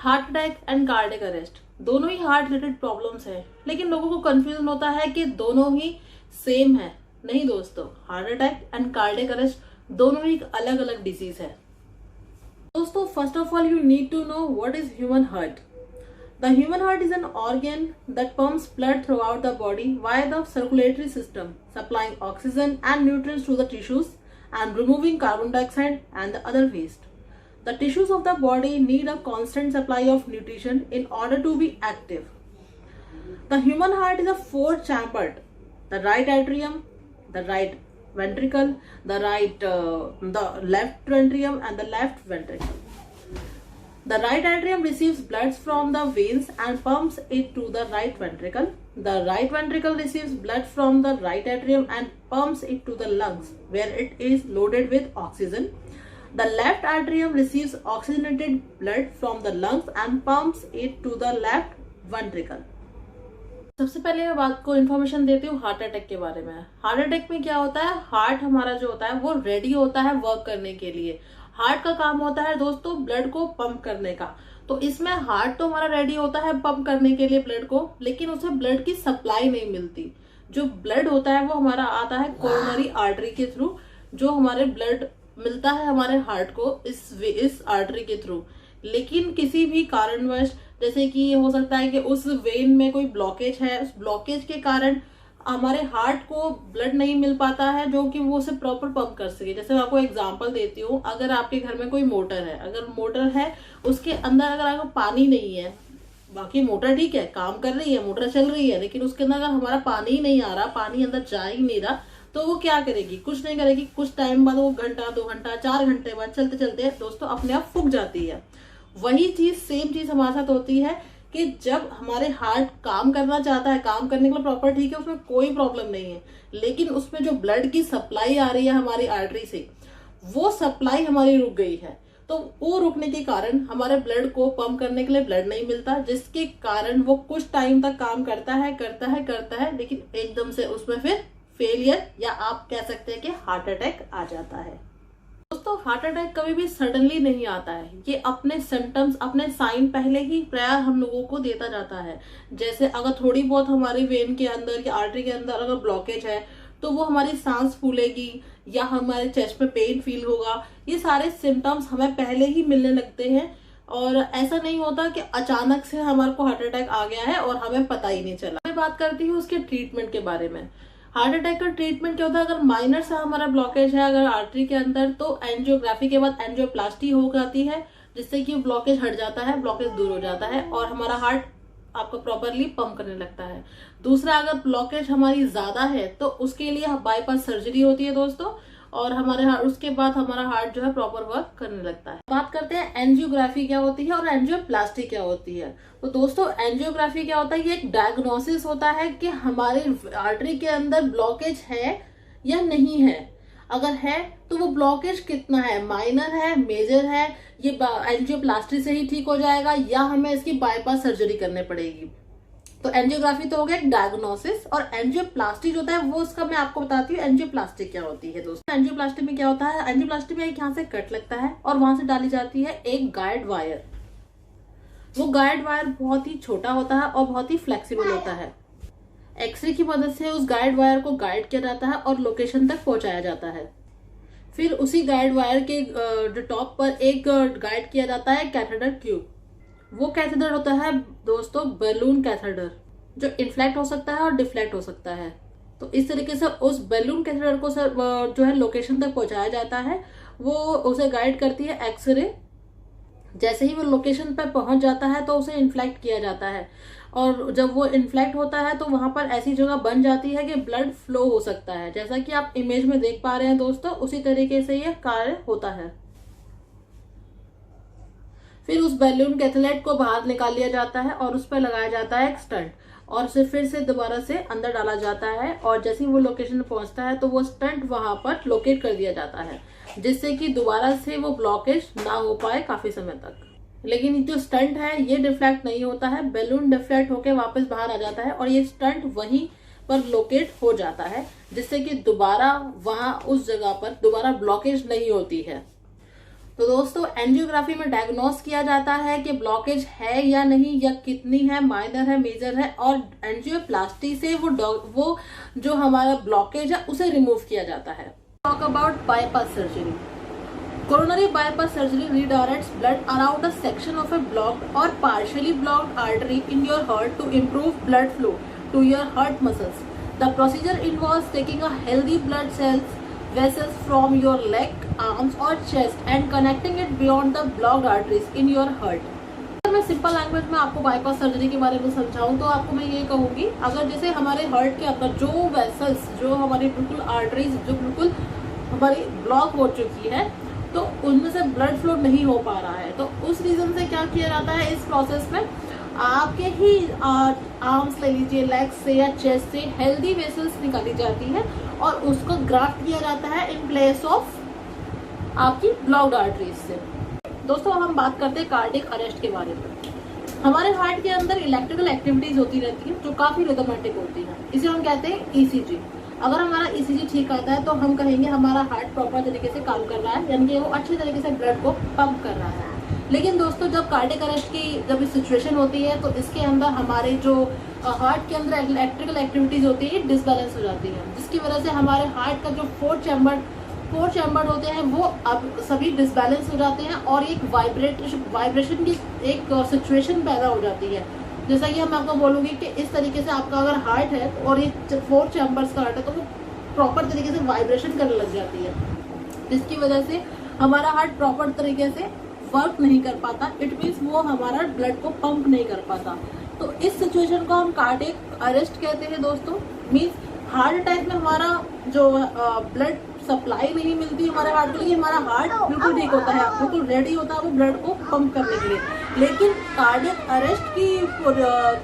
Heart attack and cardiac arrest दोनों ही heart related problems है, लेकिन लोगों को कंफ्यूजन होता है कि दोनों ही सेम है। नहीं दोस्तों, heart attack and cardiac arrest दोनों ही अलग अलग डिजीज है। दोस्तों, first of all you need to know what is human heart. The human heart is an organ that pumps blood throughout the body via the circulatory system, supplying oxygen and nutrients to the tissues and removing carbon dioxide and the other waste. The tissues of the body need a constant supply of nutrition in order to be active. The human heart is a four-chambered: the right atrium, the right ventricle, the left ventricle, and the left ventricle. The right atrium receives blood from the veins and pumps it to the right ventricle. The right ventricle receives blood from the right atrium and pumps it to the lungs, where it is loaded with oxygen. The left atrium receives oxygenated blood from the lungs and pumps it to the left ventricle. सबसे पहले मैं बात को information देती हूँ heart attack के बारे में। हार्ट अटैक में क्या होता है, हार्ट हमारा जो होता है वो रेडी होता है वर्क करने के लिए। हार्ट का काम होता है दोस्तों ब्लड को पंप करने का। तो इसमें हार्ट तो हमारा रेडी होता है पंप करने के लिए ब्लड को, लेकिन उसे ब्लड की सप्लाई नहीं मिलती। जो ब्लड होता है वो हमारा आता है कोरोनरी आर्टरी के थ्रू, जो हमारे ब्लड मिलता है हमारे हार्ट को इस आर्टरी के थ्रू। लेकिन किसी भी कारणवश, जैसे कि हो सकता है कि उस वेन में कोई ब्लॉकेज है, उस ब्लॉकेज के कारण हमारे हार्ट को ब्लड नहीं मिल पाता है जो कि वो उसे प्रॉपर पंप कर सके। जैसे मैं आपको एग्जांपल देती हूँ, अगर आपके घर में कोई मोटर है, अगर मोटर है उसके अंदर अगर आपको पानी नहीं है, बाकी मोटर ठीक है काम कर रही है, मोटर चल रही है, लेकिन उसके अंदर अगर हमारा पानी ही नहीं आ रहा, पानी अंदर जा ही नहीं रहा, तो वो क्या करेगी, कुछ नहीं करेगी। कुछ टाइम बाद वो घंटा 2 घंटा 4 घंटे बाद चलते चलते दोस्तों अपने आप फूक जाती है। वही चीज सेम चीज हमारे साथ होती है कि जब हमारे हार्ट काम करना चाहता है, काम करने के लिए प्रॉपर ठीक है, उसमें कोई प्रॉब्लम नहीं है, लेकिन उसमें जो ब्लड की सप्लाई आ रही है हमारी आर्टरी से, वो सप्लाई हमारी रुक गई है। तो वो रुकने के कारण हमारे ब्लड को पंप करने के लिए ब्लड नहीं मिलता, जिसके कारण वो कुछ टाइम तक काम करता है, लेकिन एकदम से उसमें फिर फेलियर या आप कह सकते हैं कि हार्ट अटैक आ जाता है। दोस्तों, हार्ट अटैक कभी भी सडनली नहीं आता है। ये अपने सिम्टम्स, अपने साइन पहले ही प्राय हम लोगों को देता जाता है। जैसे अगर थोड़ी बहुत हमारी वेन के अंदर या आर्टरी के अंदर अगर ब्लॉकेज है तो वो हमारी सांस फूलेगी या हमारे चेस्ट में पेन फील होगा। ये सारे सिम्टम्स हमें पहले ही मिलने लगते हैं और ऐसा नहीं होता कि अचानक से हमारे को हार्ट अटैक आ गया है और हमें पता ही नहीं चला। मैं बात करती हूँ उसके ट्रीटमेंट के बारे में। हार्ट अटैक का ट्रीटमेंट क्या होता है, अगर माइनर सा हमारा ब्लॉकेज है अगर आर्टरी के अंदर, तो एंजियोग्राफी के बाद एंजियोप्लास्टी हो जाती है, जिससे कि ब्लॉकेज हट जाता है, ब्लॉकेज दूर हो जाता है और हमारा हार्ट आपका प्रॉपरली पंप करने लगता है। दूसरा, अगर ब्लॉकेज हमारी ज्यादा है तो उसके लिए बाईपास सर्जरी होती है दोस्तों, और हमारे उसके बाद हमारा हार्ट जो है प्रॉपर वर्क करने लगता है। बात करते हैं एंजियोग्राफी क्या होती है और एंजियोप्लास्टी क्या होती है। तो दोस्तों, एंजियोग्राफी क्या होता है, ये एक डायग्नोसिस होता है कि हमारे आर्टरी के अंदर ब्लॉकेज है या नहीं है। अगर है तो वो ब्लॉकेज कितना है, माइनर है, मेजर है, ये एंजियोप्लास्टी से ही ठीक हो जाएगा या हमें इसकी बाईपास सर्जरी करनी पड़ेगी। तो एंजियोग्राफी तो हो गया एक डायग्नोसिस, और एंजियोप्लास्टी जो होता है वो उसका मैं आपको बताती हूँ एंजियोप्लास्टी क्या होती है। दोस्तों, एंजियोप्लास्टी में क्या होता है, एंजियोप्लास्टी में एक यहाँ से कट लगता है और वहां से डाली जाती है एक गाइड वायर। वो गाइड वायर बहुत ही छोटा होता है और बहुत ही फ्लेक्सिबल होता है। एक्सरे की मदद से उस गाइड वायर को गाइड किया जाता है और लोकेशन तक पहुंचाया जाता है। फिर उसी गाइड वायर के टॉप पर एक गाइड किया जाता है कैथेटर ट्यूब। वो कैथेटर होता है दोस्तों बैलून कैथेटर, जो इन्फ्लेक्ट हो सकता है और डिफ्लेक्ट हो सकता है। तो इस तरीके से उस बैलून कैथेटर को जो है लोकेशन तक पहुंचाया जाता है। वो उसे गाइड करती है एक्सरे। जैसे ही वो लोकेशन पर पहुंच जाता है तो उसे इन्फ्लेक्ट किया जाता है, और जब वो इन्फ्लेक्ट होता है तो वहां पर ऐसी जगह बन जाती है कि ब्लड फ्लो हो सकता है। जैसा कि आप इमेज में देख पा रहे हैं दोस्तों, उसी तरीके से ये कार्य होता है। फिर उस बैलून कैथेलेट को बाहर निकाल लिया जाता है और उस पर लगाया जाता है एक स्टंट, और उसे फिर से दोबारा से अंदर डाला जाता है, और जैसे ही वो लोकेशन पे पहुंचता है तो वो स्टंट वहां पर लोकेट कर दिया जाता है, जिससे कि दोबारा से वो ब्लॉकेज ना हो पाए काफी समय तक। लेकिन जो स्टंट है ये डिफ्लेक्ट नहीं होता है, बैलून डिफ्लेक्ट होकर वापस बाहर आ जाता है और ये स्टंट वहीं पर लोकेट हो जाता है, जिससे कि दोबारा वहां उस जगह पर दोबारा ब्लॉकेज नहीं होती है। तो दोस्तों एंजियोग्राफी में डायग्नोस किया जाता है कि ब्लॉकेज है या नहीं, या कितनी है, माइनर है, मेजर है, और एंजियोप्लास्टी से वो जो हमारा ब्लॉकेज है उसे रिमूव किया जाता है। Talk about bypass surgery. Coronary bypass surgery redirects blood around a section of a blocked or partially blocked artery in your heart to improve blood flow to your heart muscles. The procedure involves taking a healthy blood vessels from your leg, arms or chest and connecting it beyond the blocked arteries in your heart. अगर मैं simple language में आपको bypass surgery के बारे में समझाऊं तो आपको मैं ये कहूंगी, अगर जैसे हमारे हार्ट के अंदर जो वेसल्स, जो हमारी बिल्कुल आर्टरीज जो बिल्कुल हमारी ब्लॉक हो चुकी है, तो उनमें से ब्लड फ्लो नहीं हो पा रहा है, तो उस रीजन से क्या किया जाता है इस प्रोसेस में, आपके ही आर्म्स ले लीजिए, लेग्स से या चेस्ट से हेल्दी वेसल्स निकाली जाती है और उसको ग्राफ्ट किया जाता है इन प्लेस ऑफ आपकी ब्लॉक्ड आर्टरीज से। दोस्तों हम बात करते हैं कार्डियक अरेस्ट के बारे में। हमारे हार्ट के अंदर इलेक्ट्रिकल एक्टिविटीज होती रहती है जो काफी रिदमेटिक होती है, इसे हम कहते हैं ईसीजी। अगर हमारा ईसीजी ठीक आता है तो हम कहेंगे हमारा हार्ट प्रॉपर तरीके से काम कर रहा है, यानी कि वो अच्छे तरीके से ब्लड को पंप कर रहा है। लेकिन दोस्तों जब कार्डियक अरेस्ट की जब सिचुएशन होती है तो इसके अंदर हमारे जो हार्ट के अंदर इलेक्ट्रिकल एक्टिविटीज होती है डिसबैलेंस हो जाती है, जिसकी वजह से हमारे हार्ट का जो फोर चैम्बर होते हैं वो अब सभी डिसबैलेंस हो जाते हैं और एक वाइब्रेशन की एक सिचुएशन पैदा हो जाती है। जैसा कि हम आपको बोलूंगी कि इस तरीके से आपका अगर हार्ट है और ये 4 चैम्बर्स का हार्ट है तो वो प्रॉपर तरीके से वाइब्रेशन करने लग जाती है, जिसकी वजह से हमारा हार्ट प्रॉपर तरीके से वर्क नहीं कर पाता। इट मीन्स वो हमारा ब्लड को पंप नहीं कर पाता। तो इस सिचुएशन को हम कार्डियक अरेस्ट कहते हैं दोस्तों। मीन्स हार्ट अटैक में हमारा जो ब्लड सप्लाई नहीं मिलती हमारे हार्ट को, लेकिन हमारा हार्ट बिल्कुल ठीक होता है, बिल्कुल रेडी होता है वो ब्लड को पंप करने के लिए। लेकिन कार्डियक अरेस्ट की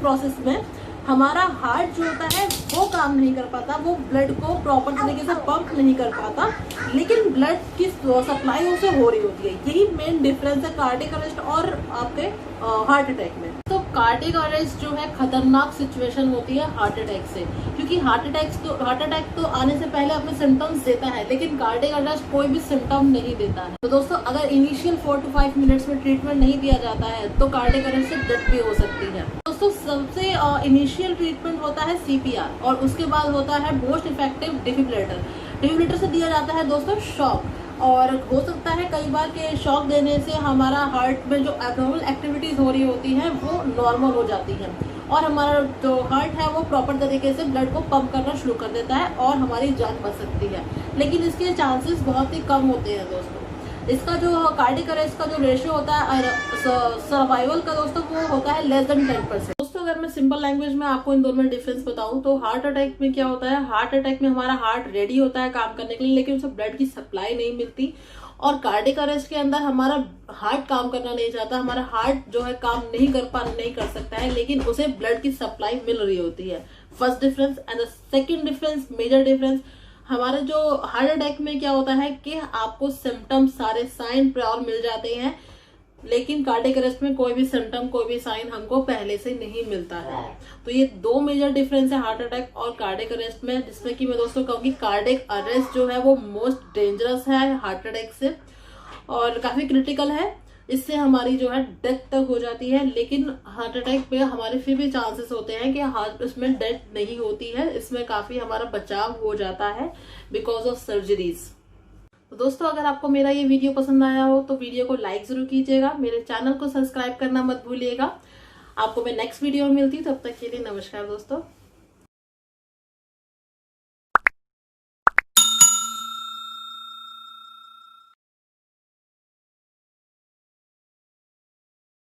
प्रोसेस में हमारा हार्ट जो होता है वो काम नहीं कर पाता, वो ब्लड को प्रॉपर तरीके से पंप नहीं कर पाता, लेकिन ब्लड की सप्लाई उसे हो रही होती है। यही मेन डिफरेंस है कार्डियक अरेस्ट और आपके हार्ट अटैक में। तो कार्डियक अरेस्ट जो है खतरनाक सिचुएशन होती है हार्ट अटैक से, क्योंकि हार्ट अटैक तो आने से पहले अपने सिम्टम्स देता है, लेकिन कार्डियक अरेस्ट कोई भी सिम्टम नहीं देता है। तो दोस्तों अगर इनिशियल 4 to 5 मिनट्स में ट्रीटमेंट नहीं दिया जाता है तो कार्डियक अरेस्ट से डेथ भी हो सकती है। दोस्तों सबसे इनिशियल ट्रीटमेंट होता है CPR और उसके बाद होता है मोस्ट इफेक्टिव डिफिब्रिलेटर से दिया जाता है दोस्तों शॉक। और हो सकता है कई बार के शॉक देने से हमारा हार्ट में जो एब्नॉर्मल एक्टिविटीज हो रही होती हैं वो नॉर्मल हो जाती हैं और हमारा जो हार्ट है वो प्रॉपर तरीके से ब्लड को पंप करना शुरू कर देता है और हमारी जान बच सकती है, लेकिन इसके चांसेस बहुत ही कम होते हैं दोस्तों। इसका जो कार्डियक अरेस्ट का जो रेशियो होता है सर्वाइवल का दोस्तों वो होता है लेस देन 10%। दोस्तों अगर मैं सिंपल लैंग्वेज में आपको इन दोनों में डिफरेंस बताऊं तो हार्ट अटैक में क्या होता है, हार्ट अटैक में हमारा हार्ट रेडी होता है काम करने के लिए, लेकिन उसे ब्लड की सप्लाई नहीं मिलती। और कार्डियक अरेस्ट के अंदर हमारा हार्ट काम करना नहीं चाहता, हमारा हार्ट जो है काम नहीं कर सकता है, लेकिन उसे ब्लड की सप्लाई मिल रही होती है। First difference. And the second difference, major difference, हमारे जो हार्ट अटैक में क्या होता है कि आपको सिम्टम्स सारे साइन प्रायर मिल जाते हैं, लेकिन कार्डियक अरेस्ट में कोई भी सिम्टम कोई भी साइन हमको पहले से नहीं मिलता है। तो ये 2 मेजर डिफरेंस है हार्ट अटैक और कार्डियक अरेस्ट में, जिसमें कि मैं दोस्तों कहूँगी कार्डियक अरेस्ट जो है वो मोस्ट डेंजरस है हार्ट अटैक से और काफी क्रिटिकल है। इससे हमारी जो है डेथ तक हो जाती है, लेकिन हार्ट अटैक में हमारे फिर भी चांसेस होते हैं कि हार्ट इसमें डेथ नहीं होती है, इसमें काफी हमारा बचाव हो जाता है बिकॉज ऑफ सर्जरीज। तो दोस्तों अगर आपको मेरा ये वीडियो पसंद आया हो तो वीडियो को लाइक जरूर कीजिएगा, मेरे चैनल को सब्सक्राइब करना मत भूलिएगा। आपको मैं नेक्स्ट वीडियो में मिलती हूँ, तब तक के लिए नमस्कार दोस्तों।